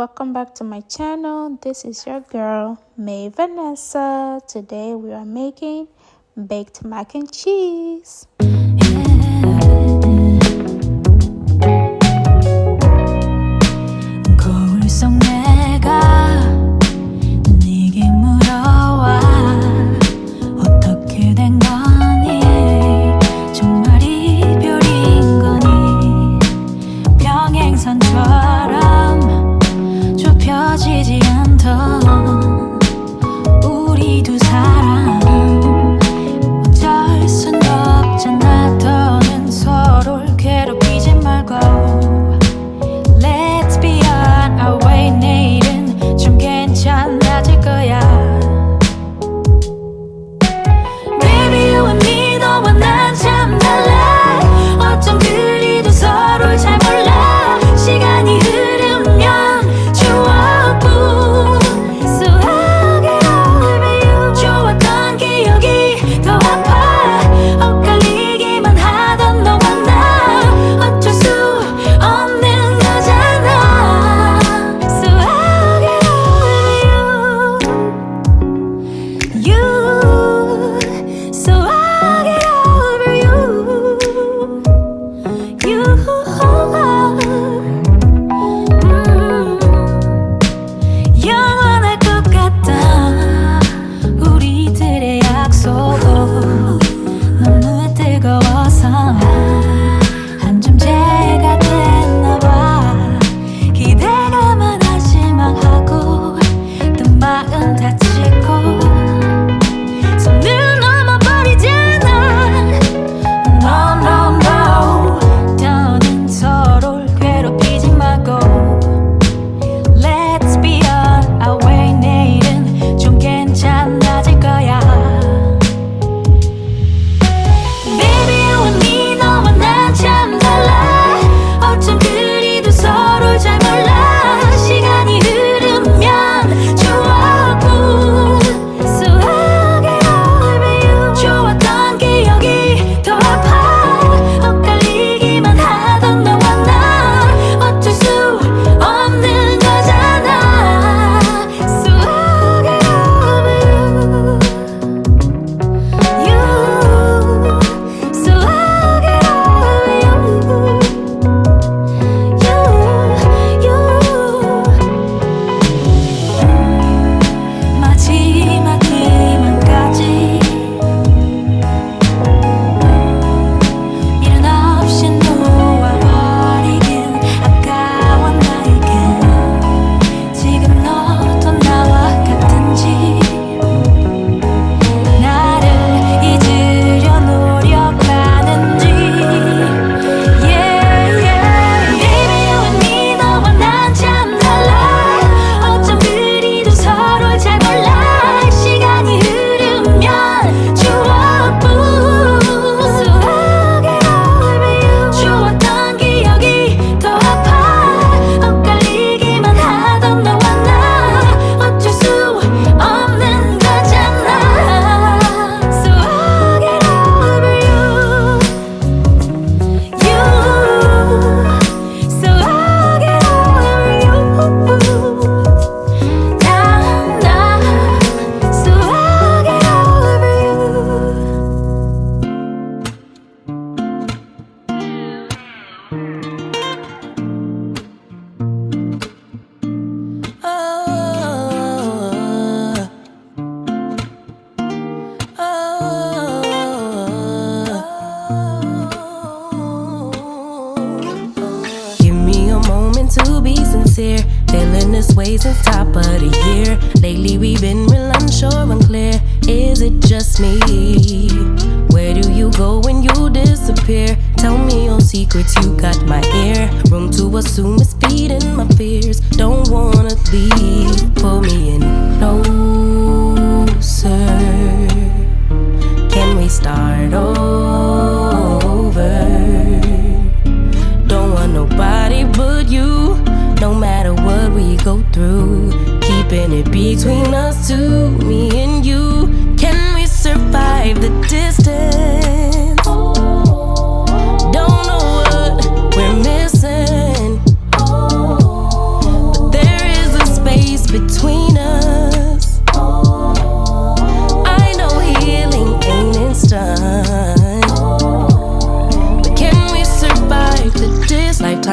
welcome back to my channel. This is your girl May Vanessa. Today we are making baked mac and cheese. 거울 속 내가 네게 물어와 어떻게 된 거니 정말 이별인 거니 평행선처럼 좁혀지지 않던 우리 두 사람 어쩔 순 없잖아 더는 서로를 괴롭히지 말고 Let's be on our way 내일은 좀 괜찮아질 거야 Baby you and me 너와 난 참 달라 어쩜 그리도 서로를 잘 몰라 시간이 흐르면 추억뿐 수억에 over you 좋았던 기억이 더 아파 엇갈리기만 하던 너와 나 어쩔 수 없는 거잖아 수억에 over you 수억에 over you 영원할 것 같다 우리들의 약속 너무 뜨거워서 한 점제가 됐나봐 기대가 많아질 망하고 또 마음 다치고 손을 넘어버리잖아 No no no 더는 서로를 괴롭히지 말고 Let's be on our way 내일은 좀 괜찮아질 거야 Baby you and me 너와 난 참 달라 어쩜 그리도 서로를 잘 몰라 시간이 흐르면 추억뿐 수억에 over you 좋았던 기억이 더 아파 엇갈리기만 하던 너와 나 어쩔 수 없는 거잖아 수억에 over you 수억에 over you 마지막 희망까지 미련 없이 놓아버리긴 아까워 나에겐 지금 너도 나와 같은지 나를 잊으려 노력하는지 Yeah yeah Baby you and me 너와 난 참 달라 어쩜 그리도 서로를 잘 몰라 시간이 흐르면 추억뿐 수억에 over you 좋았던 기억이 더 아파 엇갈리기만 하던 너와 나 어쩔 수 없는 거잖아 수억에 over you 수억에 over you 나 수억에 over you Give me a moment to be sincere. Feeling this way since top of the year. Lately we've been real unsure and clear. Is it just me? Where do you go when you disappear? Tell me your secrets, you got my ear. Room to assume it's feeding my fears. Don't wanna leave, pull me in closer. Can we start over? Don't want nobody but you. No matter what we go through, keeping it between us two, me and you. Can we survive the distance? Don't know what we're missing, but there is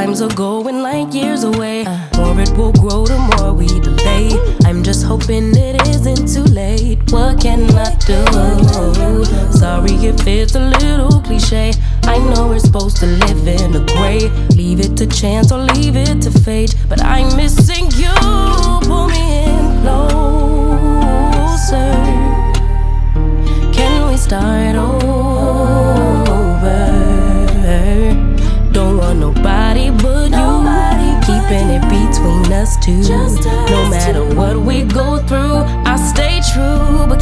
times are going like years away. More it will grow the more we delay. I'm just hoping it isn't too late. What can I do? Sorry if it's a little cliche. I know we're supposed to live in the gray. Leave it to chance or leave it to fate. But I'm missing you. Pull me in closer. Can we start over? Don't want nobody but you. Keeping it between us two. No matter what we go through, I stay true. But